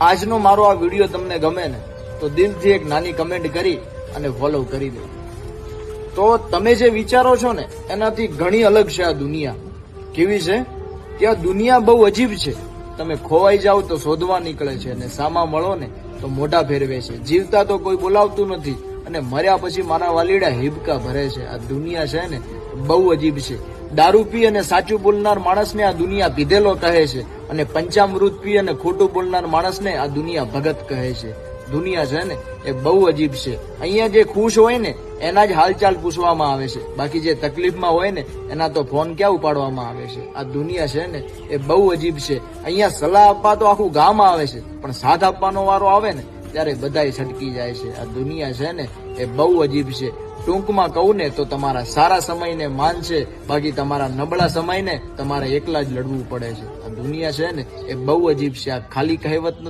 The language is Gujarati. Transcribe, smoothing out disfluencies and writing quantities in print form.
આજનો મારો આ વિડીયો તમને ગમે ને તો દિલથી એક નાની કમેન્ટ કરી અને ફોલો કરી દો. તો તમે જે વિચારો છો ને એનાથી ઘણી અલગ છે આ દુનિયા. કેવી છે કે આ દુનિયા બહુ અજીબ છે. તમે ખોવાઈ જાઓ તો શોધવા નીકળે છે અને સામા મળો ને તો મોઢા ફેરવે છે. જીવતા તો કોઈ બોલાવતું નથી અને મર્યા પછી મારા વાલીડા હિબકા ભરે છે. આ દુનિયા છે ને બહુ અજીબ છે. દારૂ પી અને સાચું બોલનાર માણસને આ દુનિયા પીધેલો કહે છે અને પંચામૃત પી અને ખોટું બોલનાર માણસને આ દુનિયા ભગત કહે છે. દુનિયા છે ને એ બહુ અજીબ છે. અહીંયા જે ખુશ હોય ને એના જ હાલચાલ પૂછવામાં આવે છે, બાકી જે તકલીફમાં હોય ને એના તો ફોન ક્યાં ઉપાડવામાં આવે છે. આ દુનિયા છે ને એ બહુ અજીબ છે. અહીંયા સલાહ આપવા તો આખું ગામ આવે છે, પણ સાથ આપવાનો વારો આવે ને ત્યારે બધાય છટકી જાય છે. આ દુનિયા છે ને એ બહુ અજીબ છે. ટૂંકમાં કહું ને તો તમારા સારા સમયને માન છે, બાકી તમારા નબળા સમયને તમારે એકલા જ લડવું પડે છે. આ દુનિયા છે ને એ બહુ અજીબ છે. આ ખાલી કહેવત